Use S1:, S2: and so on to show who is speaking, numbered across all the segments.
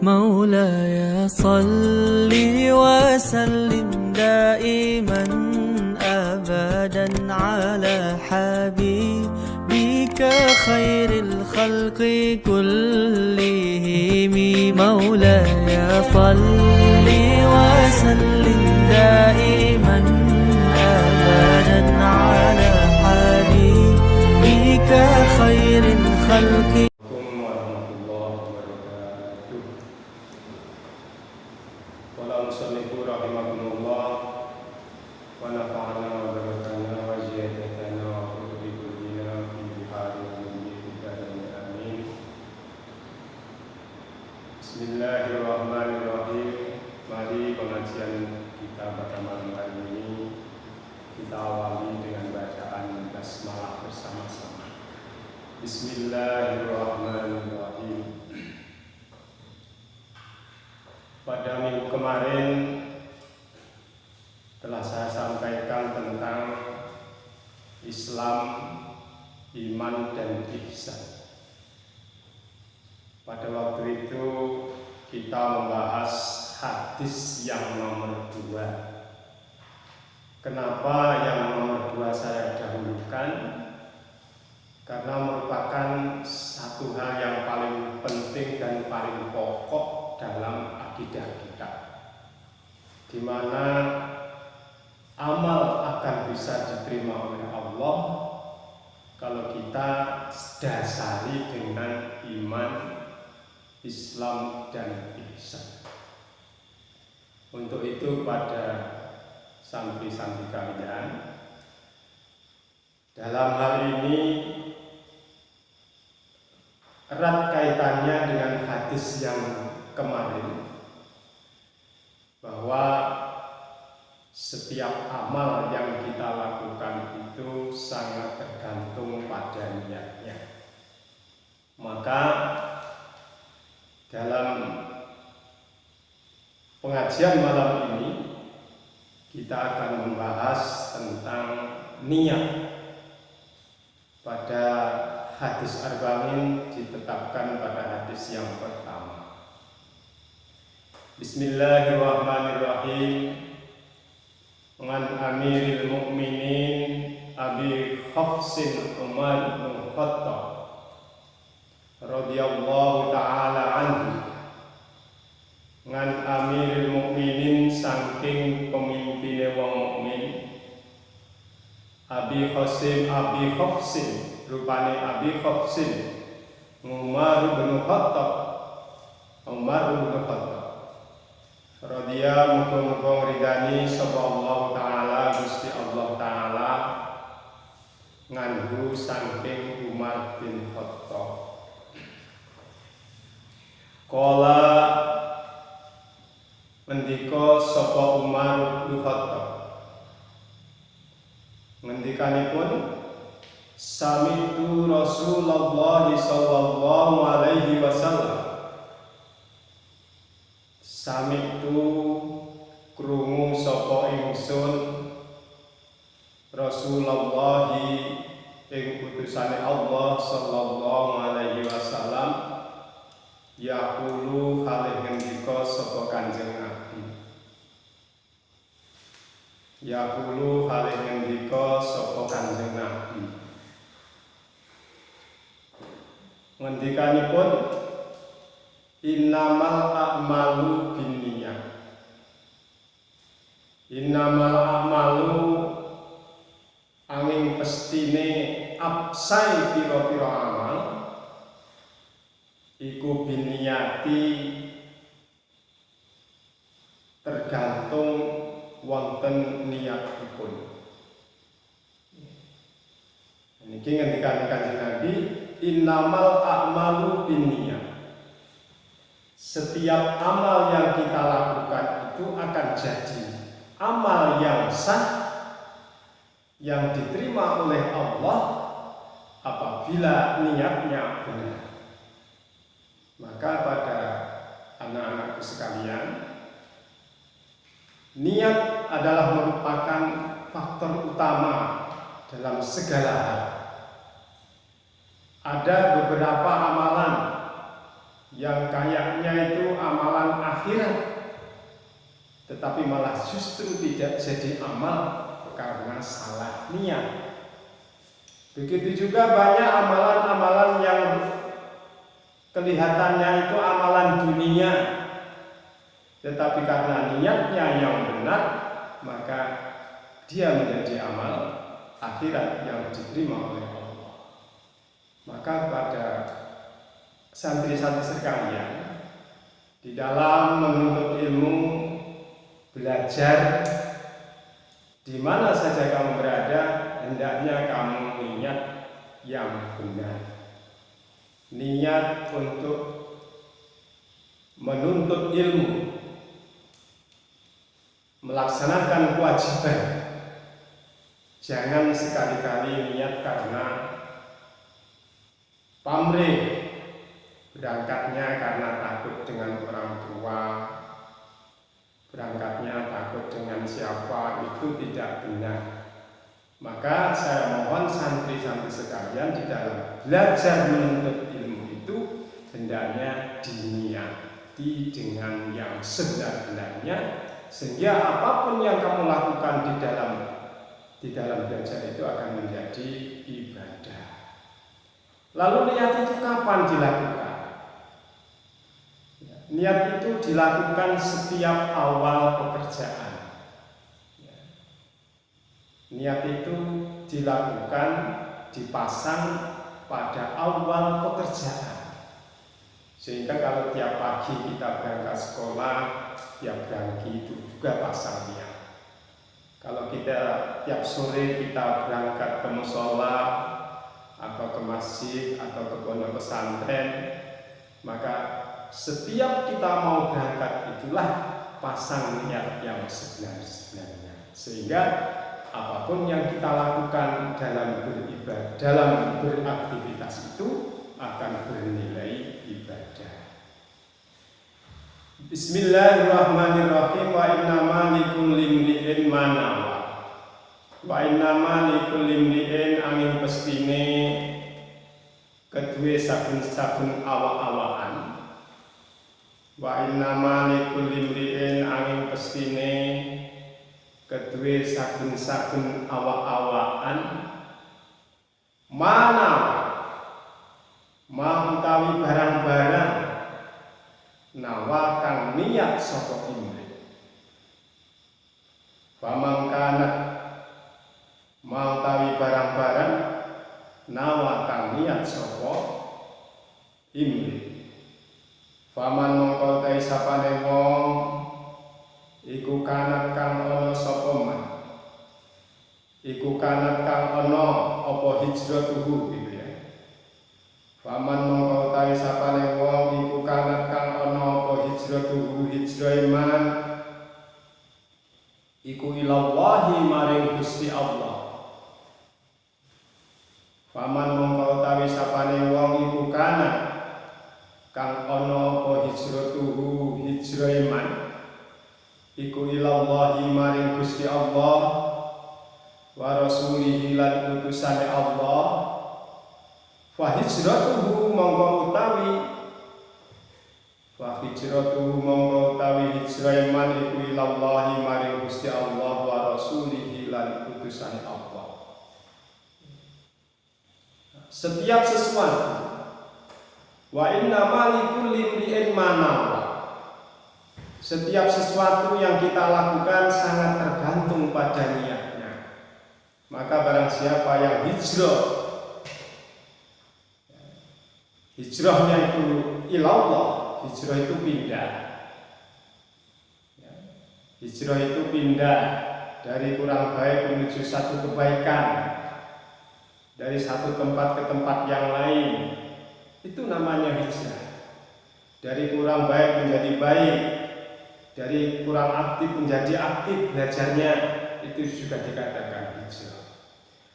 S1: مولاي صل وسلم دائما أبدا على حبيبك خير الخلق كلهم. مولاي صل وسلم دائما أبدا على حبيبك خير الخلق.
S2: Bismillahirrahmanirrahim. Mari pengajian kita pada malam hari ini kita awali dengan bacaan basmalah bersama-sama. Bismillahirrahmanirrahim. Pada minggu kemarin telah saya sampaikan tentang Islam, iman, dan ihsan. Pada waktu itu kita membahas hadis yang nomor 2. Kenapa yang nomor 2 saya dahulukan? Karena merupakan satu hal yang paling penting dan paling pokok dalam akidah kita, di mana amal akan bisa diterima oleh Allah kalau kita dasari dengan iman, Islam, dan ihsan. Untuk itu pada santri-santri kalian, dalam hal ini erat kaitannya dengan hadis yang kemarin, bahwa setiap amal yang kita lakukan itu sangat tergantung pada niatnya. Maka dalam pengajian malam ini kita akan membahas tentang niat. Pada hadis arba'in ditetapkan pada hadis yang pertama. Bismillahirrahmanirrahim. An Amiril Mukminin Abi Hafsin Umar bin Khattab radhiyallahu ta'ala anhu. Ngan Amirul Mukminin saking pemimpine wong mukmin, Abi Hafsin rupane Abi Hafsin Umar bin Khattab radhiya muga-muga ridani sapa Allah taala Gusti Allah taala nganhu saking Umar bin Khattab. Kala ngendika sapa Umar bin Khattab, ngendikanipun, sami'tu Rasulullah sallallahu alaihi wasallam. Sami'tu krungu sapa ingsun Rasulullah ing utusane Allah sallallahu alaihi wasallam, yaqulu halih ngendika sapa Kanjeng Nabi. Yaqulu halih ngendika sapa Kanjeng Nabi. Ngendikanipun, innamal a'malu binniyat. Innamal a'malu angin pestine absai pira-pira amal iku binniyati tergantung wonten niatipun. Niki ngendikane Kanjeng Nabi, innamal a'malu binniyat. Setiap amal yang kita lakukan itu akan jadi amal yang sah, yang diterima oleh Allah apabila niatnya benar. Maka pada anak-anakku sekalian, niat adalah merupakan faktor utama dalam segala hal. Ada beberapa amalan yang kayaknya itu amalan akhirat, tetapi malah justru tidak jadi amal karena salah niat. Begitu juga banyak amalan-amalan yang kelihatannya itu amalan dunia, tetapi karena niatnya yang benar, maka dia menjadi amal akhirat yang diterima oleh Allah. Maka pada santri-santri sekalian, di dalam menuntut ilmu, belajar, di mana saja kamu berada, hendaknya kamu niat yang benar. Niat untuk menuntut ilmu, melaksanakan kewajiban. Jangan sekali-kali niat karena pamrih, berangkatnya karena takut dengan orang tua, berangkatnya takut dengan siapa, itu tidak benar. Maka saya mohon santri-santri sekalian, di dalam belajar menuntut ilmu itu hendaknya diniati dengan yang sebenar-benarnya, sehingga apapun yang kamu lakukan di dalam belajar itu akan menjadi ibadah. Lalu niat itu kapan dilakukan? Niat itu dilakukan setiap awal pekerjaan. Niat itu dilakukan, dipasang pada awal pekerjaan. Sehingga kalau tiap pagi kita berangkat sekolah, tiap pagi itu juga pasang niat. Kalau kita tiap sore kita berangkat ke mushola atau ke masjid atau ke pondok pesantren, maka setiap kita mau berangkat itulah pasang niat yang sebenar-benarnya. Sehingga apapun yang kita lakukan dalam beribadah, dalam beraktivitas itu akan bernilai ibadah. Bismillahirrahmanirrahim. Wa innama likulli imri'in ma nawa. Wa innama likulli imri'in angin pestine kedue saben-saben awak-awakan. Wa innama likulli imri'in angin pestine kedue saben-saben awak-awakan mana mau utawi barang-barang nawa kang niat saka imri. Pamangkana mau utawi barang-barang nawa kang niat saka imri. Paman mongko ta sapane wong iku kanat kang ana sapa man. Iku kanat kang ana apa hijratuhu gitu ya. Paman mongko utawi sapane wong iku kanat kang ana apa hijratuhu hijrah iman. Iku ilallahi maring Gusti Allah. Paman mongko utawi sapane wong iku kanat kang ana apa hijratuhu hijrah iman. Iku ilallahi maring Gusti Allah wa rasulihi lan utusane Allah. Fa hijratuhu mongko utawi hijrah iman iku ilallahi maring Gusti Allah wa rasulihi lan utusane Allah. Setiap sesuatu wa inna likulli imri'in ma nawa. Setiap sesuatu yang kita lakukan sangat tergantung pada niatnya. Maka barang siapa yang hijrahnya itu ilallah, hijrah itu pindah. Hijrah itu pindah dari kurang baik menuju satu kebaikan, dari satu tempat ke tempat yang lain. Itu namanya hijrah. Dari kurang baik menjadi baik, dari kurang aktif menjadi aktif belajarnya, itu juga dikatakan hijrah.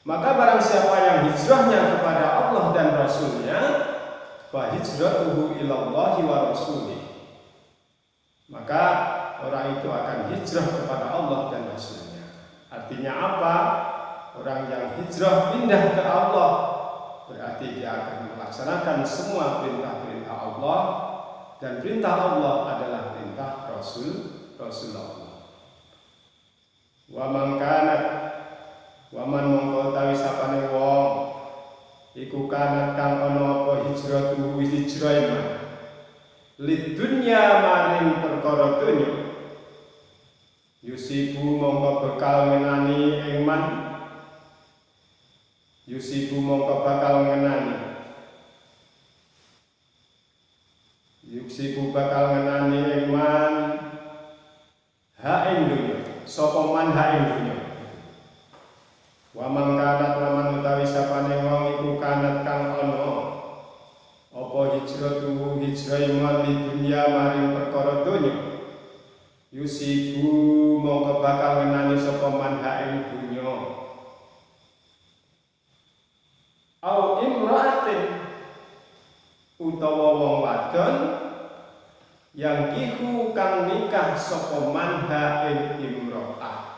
S2: Maka barang siapa yang hijrahnya kepada Allah dan Rasulnya, fa hijratuhu ilallahi wa rasulih, maka orang itu akan hijrah kepada Allah dan Rasulnya. Artinya apa? Orang yang hijrah pindah ke Allah berarti dia akan melaksanakan semua perintah-perintah Allah dan perintah Allah adalah perintah Rasulullah. Wa man kanat wa man mongko tawi sapane wong iku kanat kang ana apa hijratuhu hijrahe man lid dunya maring perkara donya yusibu mongko bakal ngenani ing man yusibu mongko bakal ngenani yusibu bakal ngenani iman ha ing dunya sapa man ha ing dunya wa man kanat laman utawi sapane wong iku kanat kang ana apa hijratuhu hijrah iman di dunya maring perkara donya yusibu mongko bakal ngenani sapa man ha ing dunya au imra'atin utawa wong wadon yang kihu kang nikah sapa manha ing imro'ah.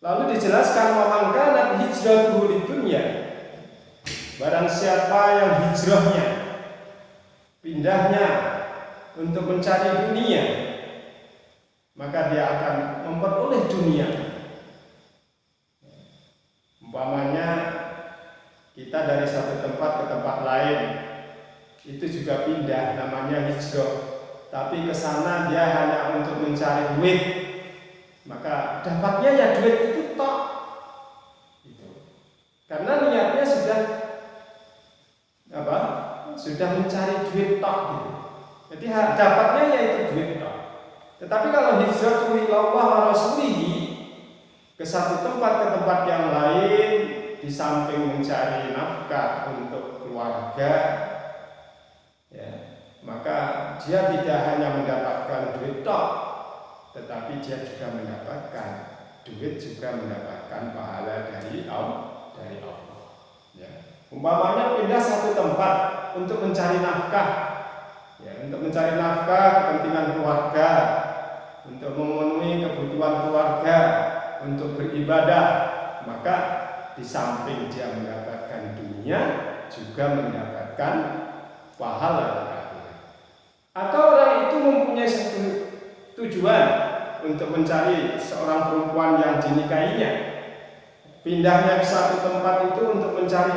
S2: Lalu dijelaskan wa man kanat hijratuhu lidunya. Barang siapa yang hijrahnya pindahnya untuk mencari dunia, maka dia akan memperoleh dunia. Umpamanya kita dari satu tempat ke tempat lain itu juga pindah, namanya hijrah. Tapi ke sana dia hanya untuk mencari duit, maka dapatnya ya duit itu tok. Karena niatnya sudah apa? Sudah mencari duit tok gitu. Jadi dapatnya yaitu duit tok. Tetapi kalau hijrah ilallah wa rasulihi ke satu tempat ke tempat yang lain, di samping mencari nafkah untuk keluarga, ya, maka dia tidak hanya mendapatkan duit tok, tetapi dia juga mendapatkan duit, juga mendapatkan pahala dari Allah. Ya. Umpamanya pindah satu tempat untuk mencari nafkah, ya, untuk mencari nafkah kepentingan keluarga, untuk memenuhi kebutuhan keluarga, untuk beribadah, maka di samping dia mendapatkan dunia, juga mendapatkan pahala. Atau orang itu mempunyai satu tujuan untuk mencari seorang perempuan yang dinikahinya, pindahnya ke satu tempat itu untuk mencari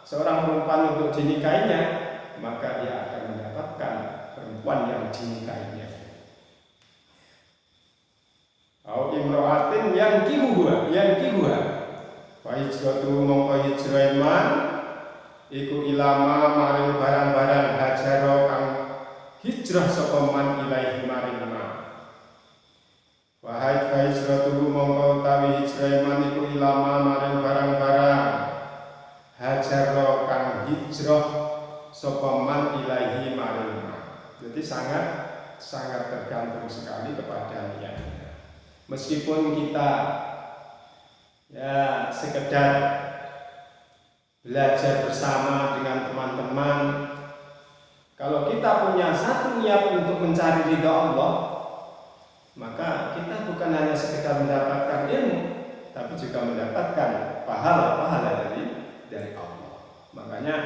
S2: seorang perempuan untuk dinikahinya, maka dia akan mendapatkan perempuan yang dinikahinya. Au imro'atin yang kihuha wa hijratu mongko hijrah man iku ilama maring barang-barang hajaro kang hijrah sapa man ilaihi maring ma wa hijratu mongko tawi hijrah man iku ilama maring barang-barang hajaro kang hijrah sapa man ilaihi maring ma. Jadi sangat tergantung sekali kepada niatnya. Meskipun kita ya sekedar belajar bersama dengan teman-teman, kalau kita punya satu niat untuk mencari ridha Allah, maka kita bukan hanya sekedar mendapatkan ilmu, tapi juga mendapatkan pahala dari Allah. Makanya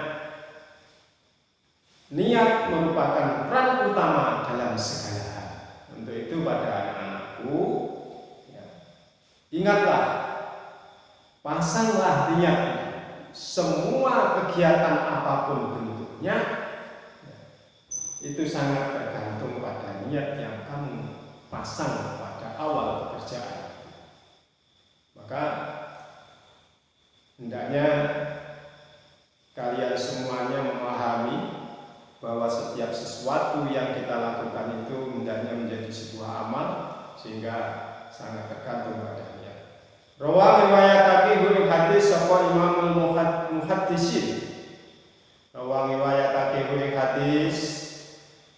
S2: niat merupakan peran utama dalam segala hal. Untuk itu pada anak-anakku, ingatlah, pasanglah niat. Semua kegiatan apapun bentuknya, itu sangat tergantung pada niat yang kamu pasang pada awal pekerjaan. Maka hendaknya kalian semuanya memahami bahwa setiap sesuatu yang kita lakukan itu hendaknya menjadi sebuah amal, sehingga sangat tergantung pada niat. Rawa riwayatake ing hadis sapa Imamul Muhaddisin. Rawa riwayatake ing hadis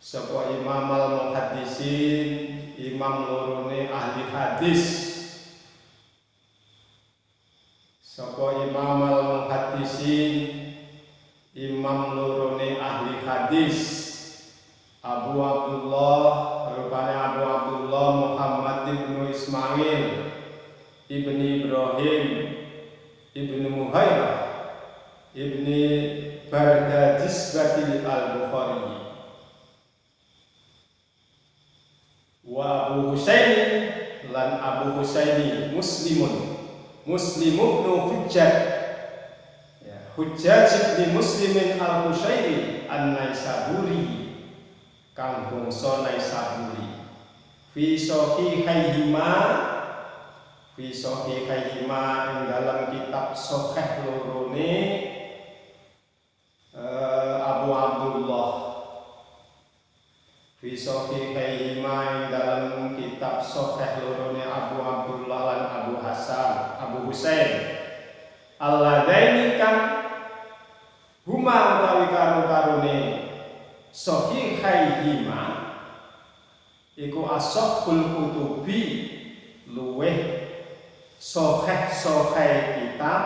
S2: sapa Imamul Muhaddisin, imam lorone ahli hadis. Sapa Imamul Muhaddisin, imam lorone ahli hadis. Abu Abdullah, rupane Abu Abdullah Muhammad ibnu Ismail ibni Ibrahim ibni Muhairah ibni Bardajisbatil al-Bukhari wa Abu Husaini lan Abu Husaini Muslimun ibnu Hujjaj ya, Hujjaj ibn Muslimin al-Qushairi an-Naisaburi kang bangsa Naisaburi fi sahihaihima ing dalam kitab sahih lorone Abu Abdullah fi sahihaihima ing dalam kitab sahih lorone Abu Abdullah lan Abu Hasan Abu Husain alladaini kan huma utawi karo-karone sahihaihima iku ashahul kutubi luweh sahih kitab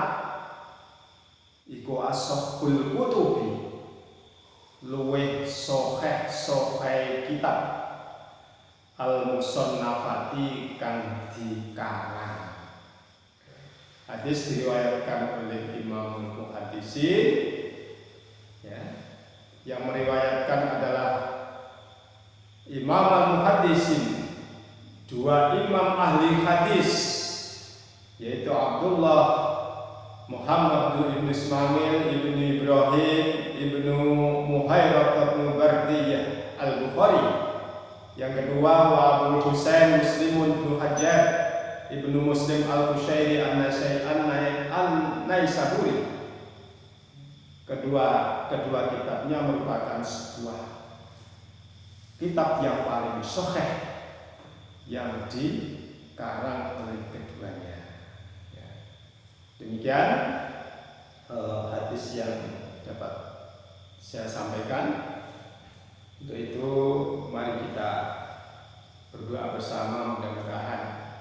S2: iku ashahul kutubi luweh sahih kitab al-musannafati kang dikarang. Hadis diriwayatkan oleh Imam Muhaddisin ya. Yang meriwayatkan adalah Imam Al-Muhaddisin, dua imam ahli hadis yaitu Abdullah Muhammad bin Ismail ibn Ibrahim ibnu Muhairab ibn Bardiyah al-Bukhari. Yang kedua wa Abu Husain Muslimun bin Hajjaj ibnu Muslim al-Qushairi an-Naisaburi. Kedua kitabnya merupakan sebuah kitab yang paling sahih yang dikarang oleh keduanya. Ya. Demikian hadis yang dapat saya sampaikan. Untuk itu mari kita berdoa bersama, mudah-mudahan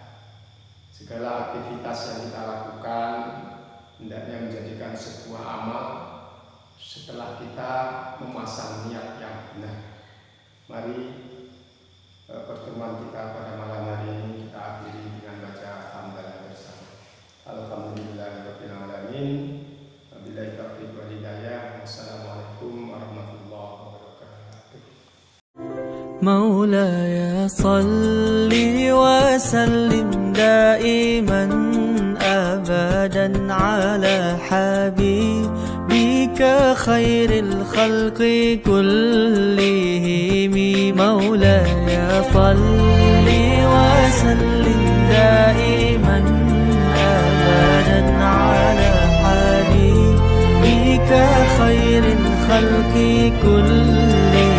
S2: segala aktivitas yang kita lakukan hendaknya menjadikan sebuah amal setelah kita memasang niat yang benar. Mari pertemuan kita pada malam hari ini kita akhiri dengan baca hamdalah bersama. Alhamdulillahirabbil alamin. Wabillahi taufiq wal hidayah. Wassalamualaikum warahmatullahi wabarakatuh.
S1: مولاي صل وسلم دائما أبدا على حبيبك خير الخلق كلهم مولاي صل وسلم دائما أبدا على حبيبك خير الخلق كلهم